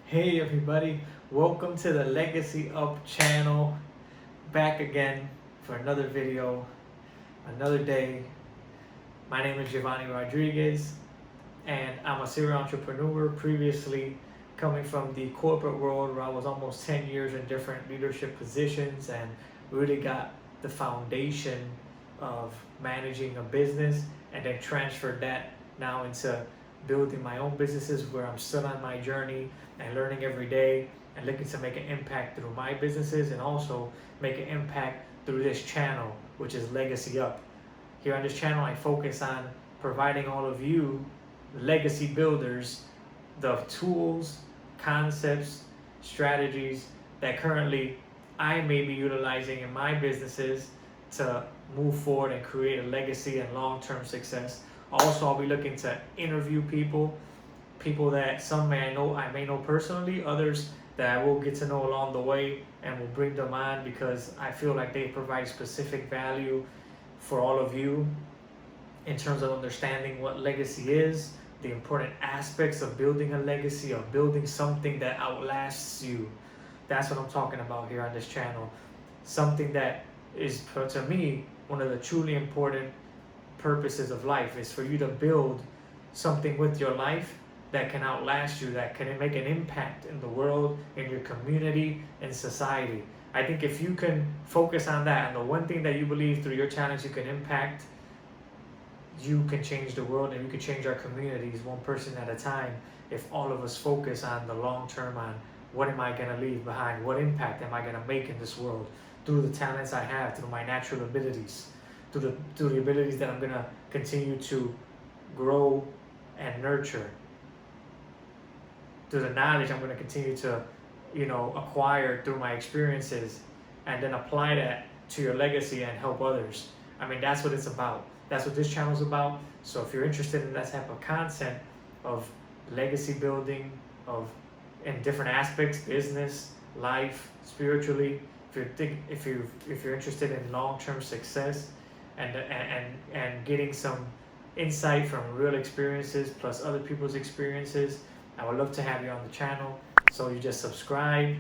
Hey everybody, welcome to the Legacy Up channel. Back again for another video, another day. My name is Giovanni Rodriguez and I'm a serial entrepreneur, previously coming from the corporate world where I was almost 10 years in different leadership positions and really got the foundation of managing a business, and then transferred that now into building my own businesses where I'm still on my journey and learning every day and looking to make an impact through my businesses and also make an impact through this channel, which is Legacy Up. Here on this channel, I focus on providing all of you legacy builders the tools, concepts, strategies that currently I may be utilizing in my businesses to move forward and create a legacy and long-term success. Also, I'll be looking to interview people that some I may know personally, others that I will get to know along the way, and will bring them on because I feel like they provide specific value for all of you in terms of understanding what legacy is, the important aspects of building a legacy, of building something that outlasts you. That's what I'm talking about here on this channel. Something that is, to me, one of the truly important purposes of life is for you to build something with your life that can outlast you, that can make an impact in the world, in your community, in society. I think if you can focus on that, and the one thing that you believe through your challenge you can impact, you can change the world and you can change our communities one person at a time if all of us focus on the long term, on what am I going to leave behind, what impact am I going to make in this world through the talents I have, through my natural abilities, through the abilities that I'm going to continue to grow and nurture, through the knowledge I'm going to continue to acquire through my experiences, and then apply that to your legacy and help others. I mean, that's what it's about. That's what this channel is about. So if you're interested in that type of content of legacy building, of in different aspects, business, life, spiritually, if you're interested in long-term success and getting some insight from real experiences plus other people's experiences, I would love to have you on the channel. So you just subscribe,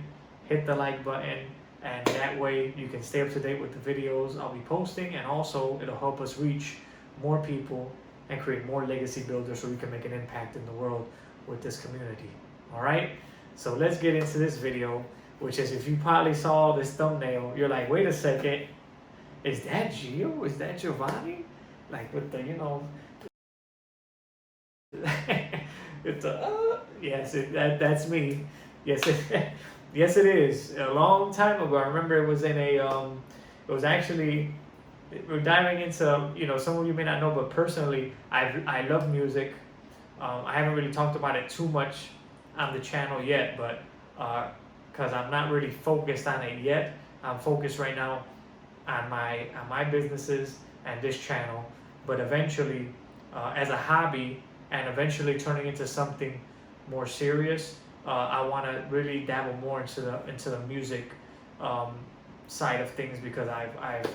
hit the like button, and that way you can stay up to date with the videos I'll be posting, and also it'll help us reach more people and create more legacy builders so we can make an impact in the world with this community. All right, so let's get into this video, which is, if you probably saw this thumbnail, you're like, wait a second, is that Gio? Is that Giovanni? Like with the, it's yes, that's me. Yes, yes, it is. A long time ago, I remember it was in a it was actually, we're diving into, some of you may not know, but personally, I love music. I haven't really talked about it too much on the channel yet, but because I'm not really focused on it yet. I'm focused right now on my businesses and this channel, but eventually, as a hobby, and eventually turning into something more serious, I want to really dabble more into the music side of things, because I've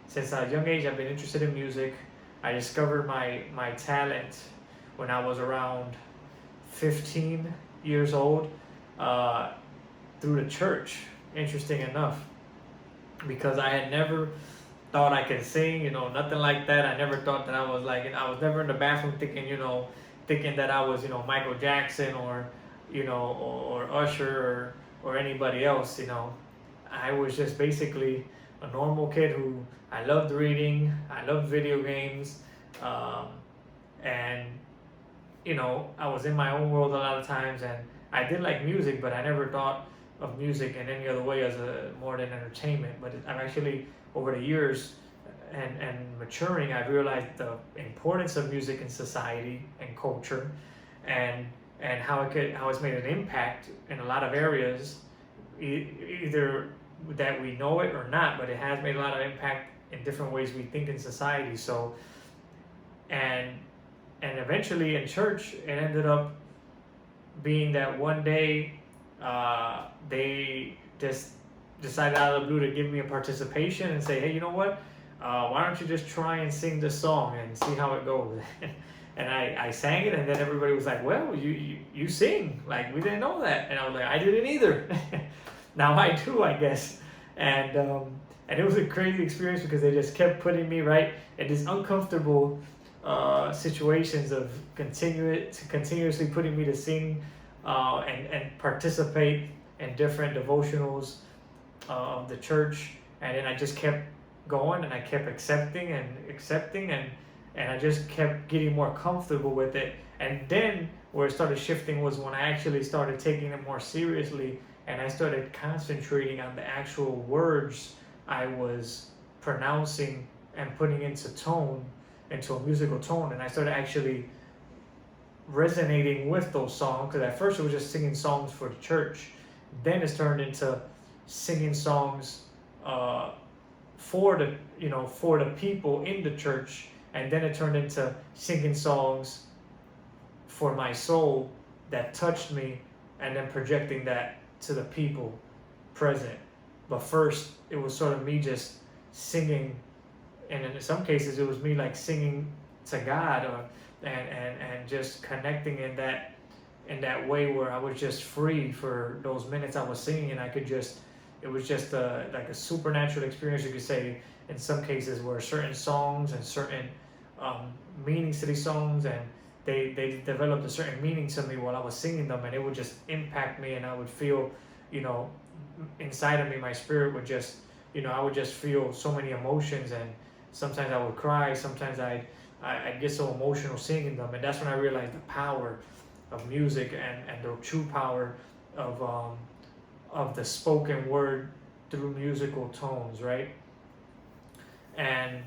since a young age I've been interested in music. I discovered my talent when I was around 15 years old through the church. Interesting enough, because I had never thought I could sing, nothing like that. I never thought that I was like, I was never in the bathroom thinking that I was, Michael Jackson or Usher or anybody else. I was just basically a normal kid who, I loved reading, I loved video games, and I was in my own world a lot of times, and I did like music, but I never thought of music in any other way as more than entertainment. But I've actually, over the years and maturing, I've realized the importance of music in society and culture, and how it's made an impact in a lot of areas, either that we know it or not, but it has made a lot of impact in different ways we think in society. So, and eventually in church, it ended up being that one day they just decided out of the blue to give me a participation and say, hey, you know what? Why don't you just try and sing this song and see how it goes? And I sang it, and then everybody was like, well, you sing. Like, we didn't know that. And I was like, I didn't either. Now I do, I guess. And it was a crazy experience because they just kept putting me right in these uncomfortable situations of continuously putting me to sing and participate in different devotionals of the church. And then I just kept going, and I kept accepting and I just kept getting more comfortable with it. And then where it started shifting was when I actually started taking it more seriously, and I started concentrating on the actual words I was pronouncing and putting into a musical tone. And I started actually resonating with those songs, because at first it was just singing songs for the church. Then it's turned into singing songs for the people in the church. And then it turned into singing songs for my soul that touched me, and then projecting that to the people present. But first, it was sort of me just singing, and in some cases, it was me like singing to God, and just connecting in that way where I was just free for those minutes I was singing, and it was just like a supernatural experience, you could say, in some cases, where certain songs and certain meanings to these songs, and they developed a certain meaning to me while I was singing them, and it would just impact me, and I would feel, inside of me, my spirit would just, I would just feel so many emotions, and sometimes I would cry, sometimes I'd get so emotional singing them. And that's when I realized the power of music and the true power of the spoken word through musical tones, right? And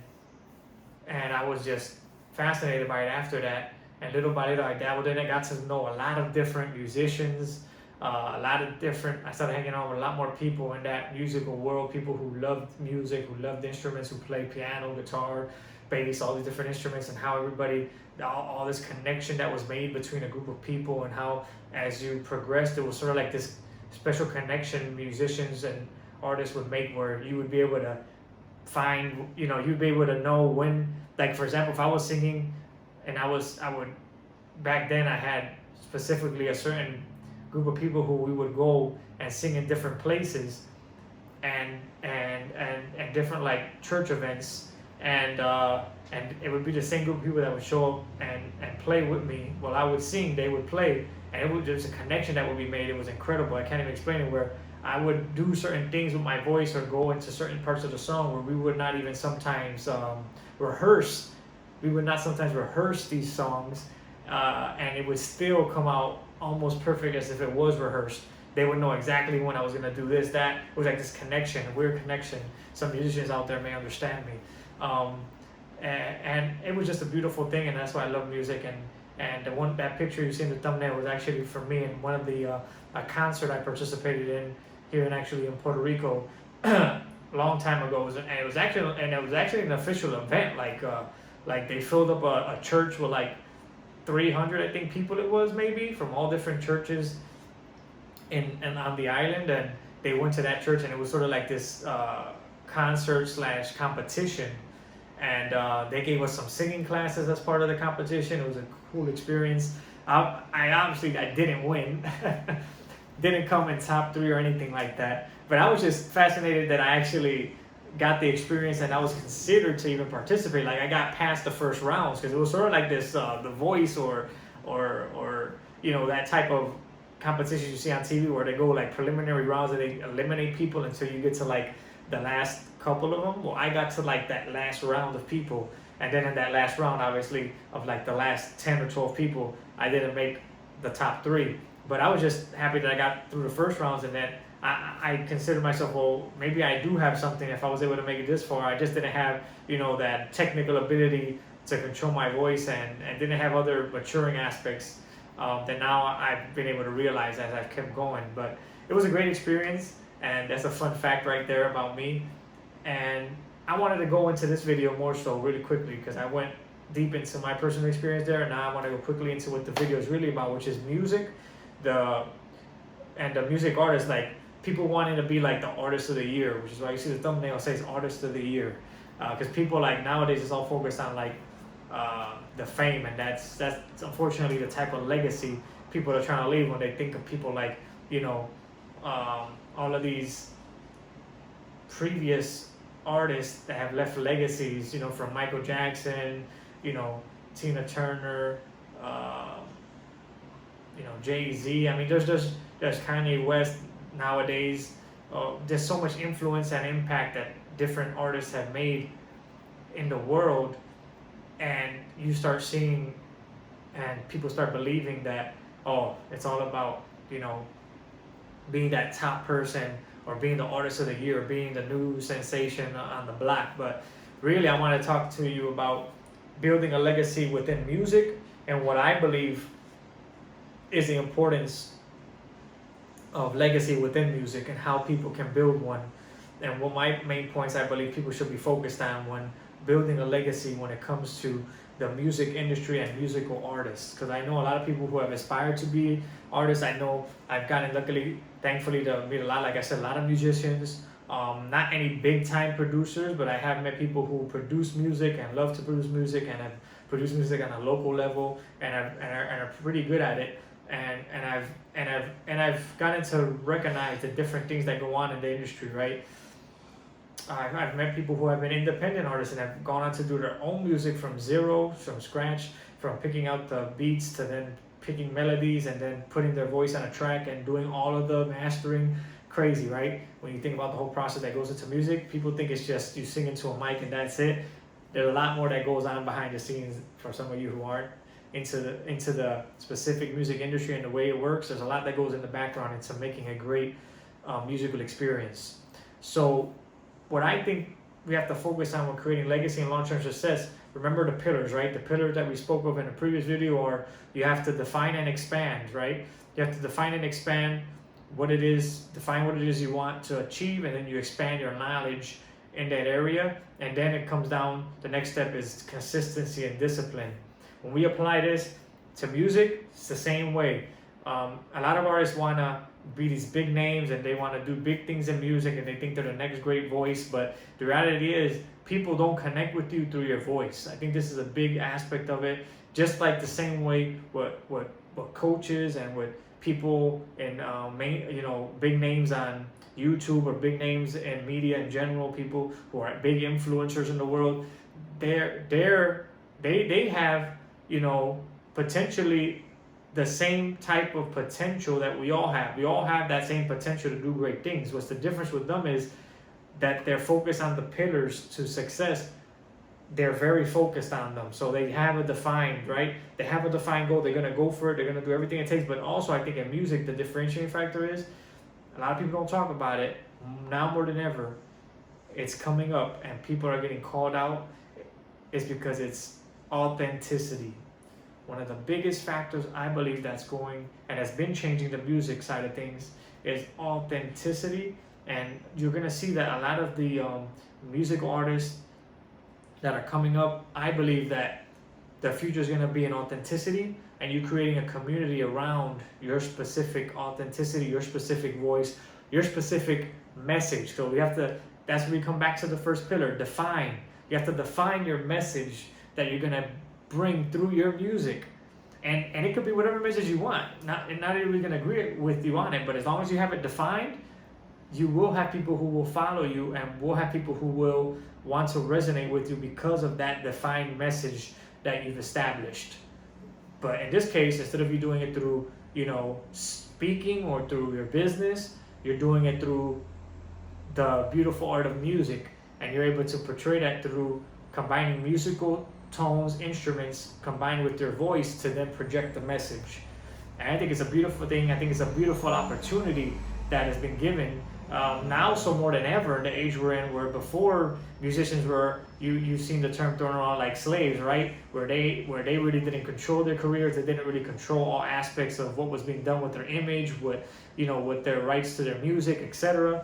I was just fascinated by it after that. And little by little, I dabbled in it, got to know a lot of different musicians, I started hanging out with a lot more people in that musical world, people who loved music, who loved instruments, who played piano, guitar, bass, all these different instruments, and how everybody, all this connection that was made between a group of people, and how as you progressed, it was sort of like this special connection musicians and artists would make, where you would be able to find, you'd be able to know when, like, for example, if I was singing and I would, back then I had specifically a certain group of people who we would go and sing in different places and different like church events, and it would be the same group of people that would show up and play with me while I would sing. They would play, and it was just a connection that would be made. It was incredible. I can't even explain it, where I would do certain things with my voice or go into certain parts of the song where we would not even sometimes rehearse. We would not sometimes rehearse these songs, and it would still come out almost perfect as if it was rehearsed. They would know exactly when I was going to do this, that. It was like this connection, a weird connection. Some musicians out there may understand me. And it was just a beautiful thing, and that's why I love music. And that picture you see in the thumbnail was actually for me in one of the a concert I participated in here in Puerto Rico a long time ago. It was actually an official event. Like they filled up a church with like 300, I think, people it was, maybe, from all different churches and on the island, and they went to that church, and it was sort of like this concert / competition, and they gave us some singing classes as part of the competition. It was a cool experience. I didn't win, didn't come in top 3 or anything like that, but I was just fascinated that I actually got the experience, and I was considered to even participate. Like, I got past the first rounds, because it was sort of like this The Voice or that type of competition you see on TV, where they go like preliminary rounds and they eliminate people until you get to like the last couple of them. Well, I got to like that last round of people, and then in that last round, obviously, of like the last 10 or 12 people, I didn't make the top 3. But I was just happy that I got through the first rounds, and then I consider myself, well, maybe I do have something if I was able to make it this far. I just didn't have, that technical ability to control my voice, and didn't have other maturing aspects that now I've been able to realize as I've kept going. But it was a great experience, and that's a fun fact right there about me. And I wanted to go into this video more so really quickly, because I went deep into my personal experience there, and now I want to go quickly into what the video is really about, which is music, the music artist, like people wanting to be like the artist of the year, which is why you see the thumbnail says artist of the year, because people like nowadays is all focused on like the fame, and that's unfortunately the type of legacy people are trying to leave when they think of people like, you know, all of these previous artists that have left legacies, you know, from Michael Jackson, you know, Tina Turner, you know, Jay-Z. I mean, there's Kanye West nowadays. There's so much influence and impact that different artists have made in the world, and you start seeing, and people start believing that, oh, it's all about, you know, being that top person or being the artist of the year or being the new sensation on the block. But really, I want to talk to you about building a legacy within music and what I believe is the importance of legacy within music and how people can build one, and what my main points I believe people should be focused on when building a legacy when it comes to the music industry and musical artists. Because I know a lot of people who have aspired to be artists. I know I've gotten thankfully to meet a lot, like I said, a lot of musicians, not any big time producers, but I have met people who produce music and love to produce music and have produced music on a local level and are pretty good at it. And I've gotten to recognize the different things that go on in the industry, right? I've met people who have been independent artists and have gone on to do their own music from zero, from scratch, from picking out the beats to then picking melodies and then putting their voice on a track and doing all of the mastering. Crazy, right? When you think about the whole process that goes into music, people think it's just you sing into a mic and that's it. There's a lot more that goes on behind the scenes for some of you who aren't into the specific music industry and the way it works. There's a lot that goes in the background into making a great musical experience. So what I think we have to focus on when creating legacy and long-term success, remember the pillars, right? The pillars that we spoke of in a previous video are you have to define and expand, right? You have to define and expand what it is, define what it is you want to achieve, and then you expand your knowledge in that area. And then it comes down, the next step is consistency and discipline. When we apply this to music, it's the same way. A lot of artists want to be these big names and they want to do big things in music and they think they're the next great voice, but the reality is people don't connect with you through your voice. I think this is a big aspect of it. Just like the same way what coaches and what people in big names on YouTube or big names in media in general, people who are big influencers in the world, they have, you know, potentially the same type of potential that we all have. We all have that same potential to do great things. What's the difference with them is that they're focused on the pillars to success. They're very focused on them. So they have a defined, right? They have a defined goal. They're going to go for it. They're going to do everything it takes. But also I think in music, the differentiating factor is a lot of people don't talk about it. Now more than ever, it's coming up and people are getting called out. It's because it's authenticity. One of the biggest factors I believe that's going and has been changing the music side of things is authenticity. And you're going to see that a lot of the musical artists that are coming up, I believe that the future is going to be in authenticity and you creating a community around your specific authenticity, your specific voice, your specific message. So that's where we come back to the first pillar, define. You have to define your message that you're going to bring through your music. And it could be whatever message you want. Not everybody's going to agree with you on it, but as long as you have it defined, you will have people who will follow you and will have people who will want to resonate with you because of that defined message that you've established. But in this case, instead of you doing it through, you know, speaking or through your business, you're doing it through the beautiful art of music, and you're able to portray that through combining musical tones, instruments, combined with your voice to then project the message. And I think it's a beautiful thing. I think it's a beautiful opportunity that has been given now, so more than ever in the age we're in, where before musicians were, you've seen the term thrown around like slaves, right? Where they really didn't control their careers, they didn't really control all aspects of what was being done with their image, with their rights to their music, etc.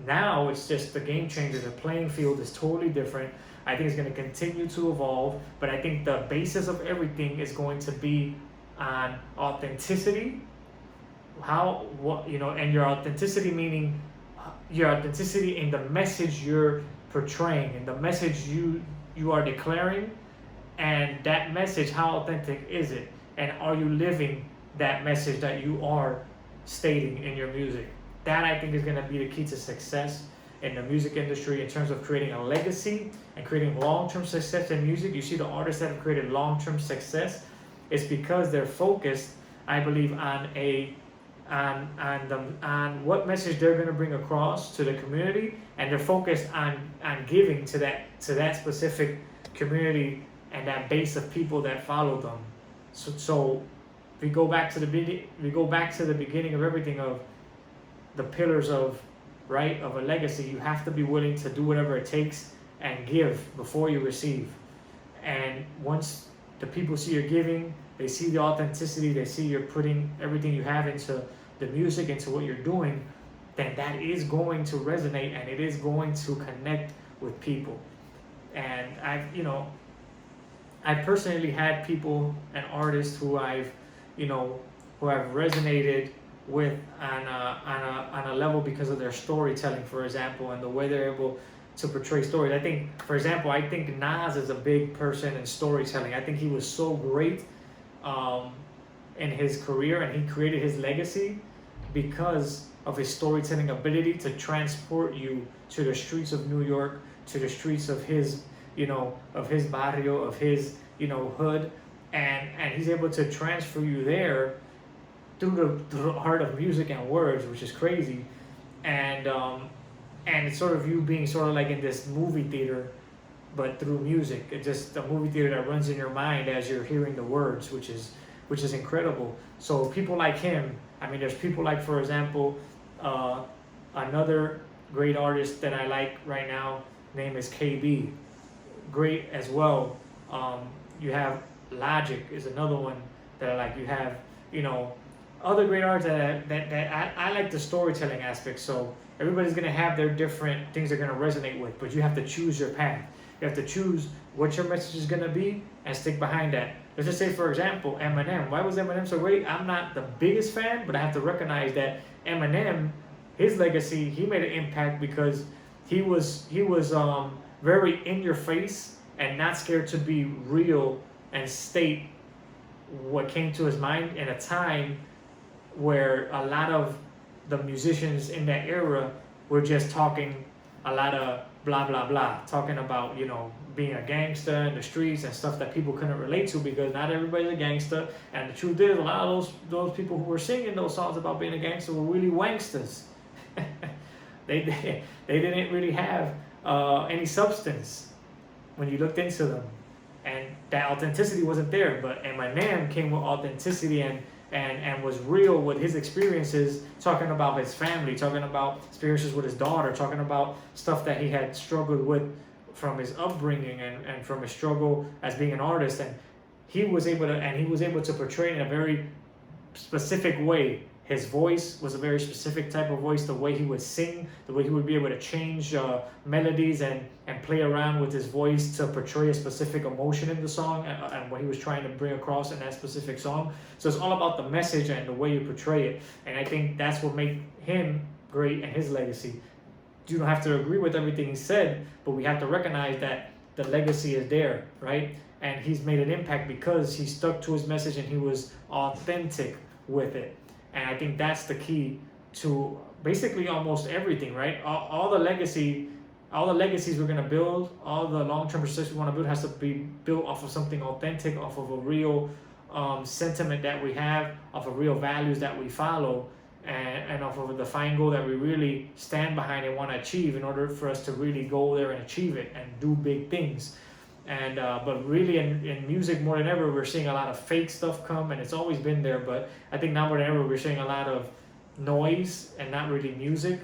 Now it's just the game changer. The playing field is totally different. I think it's going to continue to evolve, but I think the basis of everything is going to be on authenticity. And your authenticity meaning your authenticity in the message you're portraying, and the message you are declaring And that message, how authentic is it? And are you living that message that you are stating in your music? That, I think, is going to be the key to success in the music industry in terms of creating a legacy and creating long-term success in music. You see the artists that have created long-term success, it's because they're focused, I believe, on what message they're going to bring across to the community, and they're focused on giving to that specific community and that base of people that follow them. So we go back to the beginning of everything, of the pillars of a legacy. You have to be willing to do whatever it takes and give before you receive. And once the people see you're giving, they see the authenticity, they see you're putting everything you have into the music, into what you're doing, then that is going to resonate and it is going to connect with people. And I personally had people and artists who I've resonated with on a level because of their storytelling, for example, and the way they're able to portray stories. I think Nas is a big person in storytelling. I think he was so great in his career, and he created his legacy because of his storytelling ability to transport you to the streets of New York, to the streets of his barrio, of his hood, and he's able to transfer you there through the art of music and words, which is crazy. And it's sort of you being sort of like in this movie theater, but through music. It's just a movie theater that runs in your mind as you're hearing the words, which is incredible. So people like him, I mean, there's people like, for example, another great artist that I like right now, name is KB. Great as well. You have Logic is another one that I like. You have, other great artists that I like the storytelling aspect. So everybody's going to have their different things they're going to resonate with, but you have to choose your path. You have to choose what your message is going to be and stick behind that. Let's just say, for example, Eminem. Why was Eminem so great? I'm not the biggest fan, but I have to recognize that Eminem, his legacy, he made an impact because he was very in your face and not scared to be real and state what came to his mind in a time where a lot of the musicians in that era were just talking a lot of blah blah blah, talking about being a gangster in the streets and stuff that people couldn't relate to, because not everybody's a gangster. And the truth is, a lot of those people who were singing those songs about being a gangster were really wanksters. they didn't really have any substance when you looked into them, and that authenticity wasn't there. But Eminem came with authenticity and was real with his experiences, talking about his family, talking about experiences with his daughter, talking about stuff that he had struggled with from his upbringing and from his struggle as being an artist. And he was able to portray it in a very specific way. His voice was a very specific type of voice, the way he would sing, the way he would be able to change melodies and play around with his voice to portray a specific emotion in the song and what he was trying to bring across in that specific song. So it's all about the message and the way you portray it. And I think that's what made him great and his legacy. You don't have to agree with everything he said, but we have to recognize that the legacy is there, right? And he's made an impact because he stuck to his message and he was authentic with it. And I think that's the key to basically almost everything, right? All the legacies we're going to build, all the long-term success we want to build has to be built off of something authentic, off of a real sentiment that we have, off of real values that we follow, and off of a defined goal that we really stand behind and want to achieve in order for us to really go there and achieve it and do big things. And but really in music, more than ever, we're seeing a lot of fake stuff come, and it's always been there, but I think now more than ever we're seeing a lot of noise and not really music.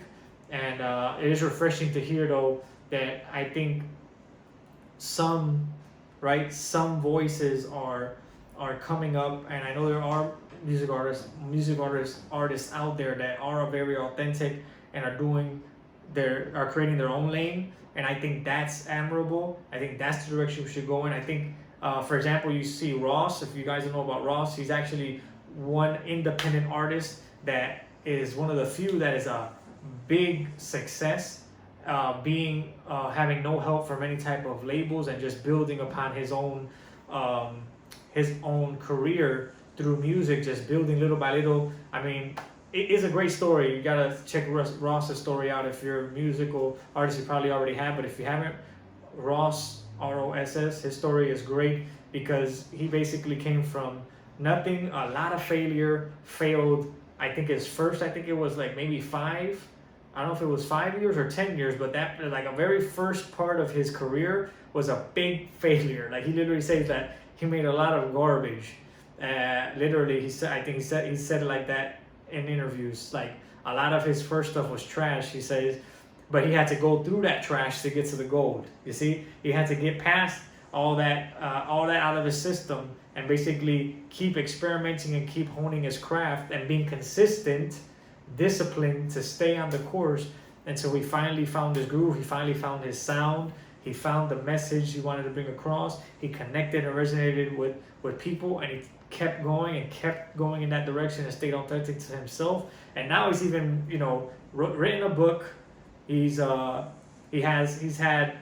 And it is refreshing to hear, though, that I think some voices are coming up, and I know there are music artists out there that are very authentic and are creating their own lane. And I think that's admirable. I think that's the direction we should go in. I think, for example, you see Ross. If you guys don't know about Ross, he's actually one independent artist that is one of the few that is a big success, having no help from any type of labels and just building upon his own his own career through music, just building little by little. I mean, it is a great story. You gotta check Ross's story out. If you're a musical artist, you probably already have, but if you haven't, Ross, Ross, his story is great because he basically came from nothing, a lot of failed. I think it was like maybe I don't know if it was 5 years or 10 years, but that, like, a very first part of his career was a big failure. Like, he literally says that he made a lot of garbage. Literally, he said it like that in interviews. Like, a lot of his first stuff was trash, he says, but he had to go through that trash to get to the gold. You see, he had to get past all that out of his system and basically keep experimenting and keep honing his craft and being consistent, disciplined to stay on the course until he finally found his groove. He finally found his sound. He found the message he wanted to bring across. He connected and resonated with people, and he kept going in that direction and stayed authentic to himself. And now he's even, written a book. He's had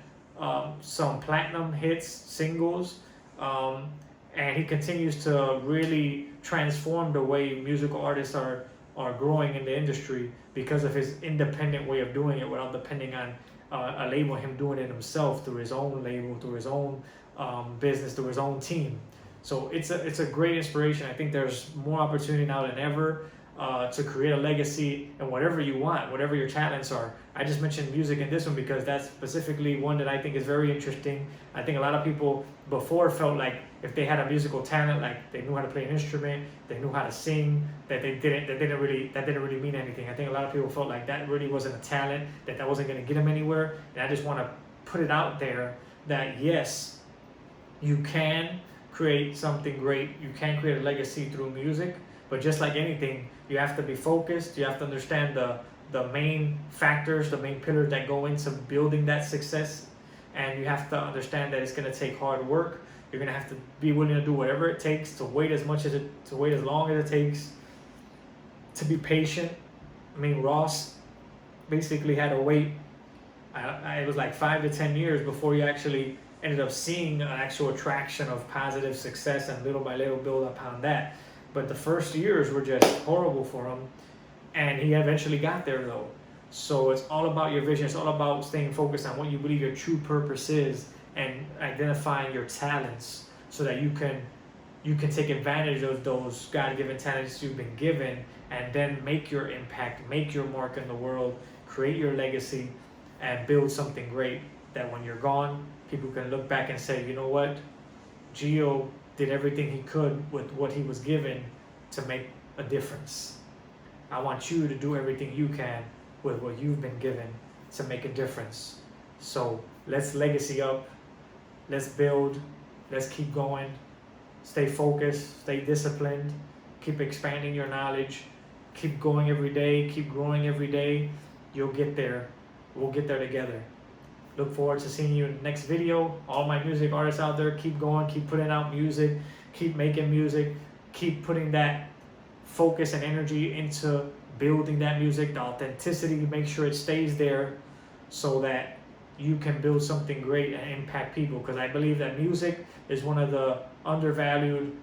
some platinum hits, singles, and he continues to really transform the way musical artists are growing in the industry because of his independent way of doing it without depending on a label, him doing it himself through his own label, through his own business, through his own team. So it's a great inspiration. I think there's more opportunity now than ever to create a legacy in whatever you want, whatever your talents are. I just mentioned music in this one because that's specifically one that I think is very interesting. I think a lot of people before felt like if they had a musical talent, like they knew how to play an instrument, they knew how to sing, that didn't really mean anything. I think a lot of people felt like that really wasn't a talent, that wasn't going to get them anywhere. And I just want to put it out there that yes, you can create something great. You can create a legacy through music, but just like anything, you have to be focused. You have to understand the main factors, the main pillars that go into building that success, and you have to understand that it's going to take hard work. You're going to have to be willing to do whatever it takes, to wait as long as it takes, to be patient. I mean, Ross basically had to wait. It was like 5 to 10 years before he actually ended up seeing an actual attraction of positive success, and little by little build upon that. But the first years were just horrible for him, and he eventually got there though. So it's all about your vision. It's all about staying focused on what you believe your true purpose is and identifying your talents so that you can take advantage of those God-given talents you've been given, and then make your impact, make your mark in the world, create your legacy, and build something great that when you're gone, people can look back and say, you know what, Gio did everything he could with what he was given to make a difference. I want you to do everything you can with what you've been given to make a difference. So let's legacy up, let's build, let's keep going, stay focused, stay disciplined, keep expanding your knowledge, keep going every day, keep growing every day. You'll get there. We'll get there together. Look forward to seeing you in the next video. All my music artists out there, keep going, keep putting out music, keep making music, keep putting that focus and energy into building that music, the authenticity, make sure it stays there so that you can build something great and impact people. Because I believe that music is one of the undervalued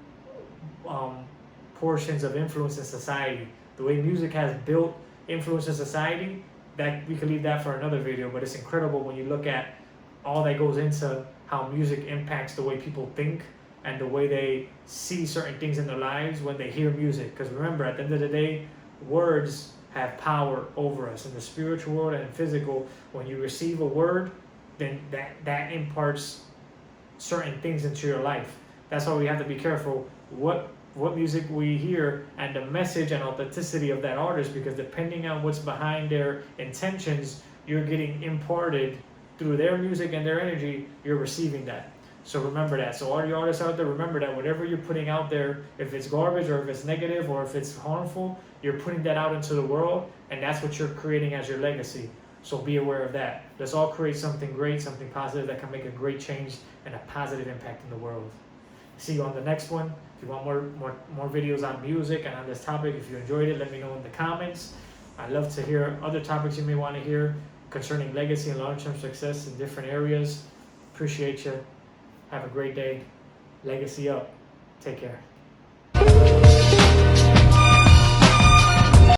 portions of influence in society. The way music has built influence in society, that we could leave that for another video, but it's incredible when you look at all that goes into how music impacts the way people think and the way they see certain things in their lives when they hear music. Because remember, at the end of the day, words have power over us in the spiritual world and in physical. When you receive a word, then that imparts certain things into your life. That's why we have to be careful what music we hear and the message and authenticity of that artist, because depending on what's behind their intentions, you're getting imparted through their music and their energy, you're receiving that. So remember that. So all the artists out there, remember that whatever you're putting out there, if it's garbage or if it's negative or if it's harmful, you're putting that out into the world, and that's what you're creating as your legacy. So be aware of that. Let's all create something great, something positive that can make a great change and a positive impact in the world. See you on the next one. If you want more videos on music and on this topic, if you enjoyed it, let me know in the comments. I'd love to hear other topics you may want to hear concerning legacy and long-term success in different areas. Appreciate you. Have a great day. Legacy up. Take care.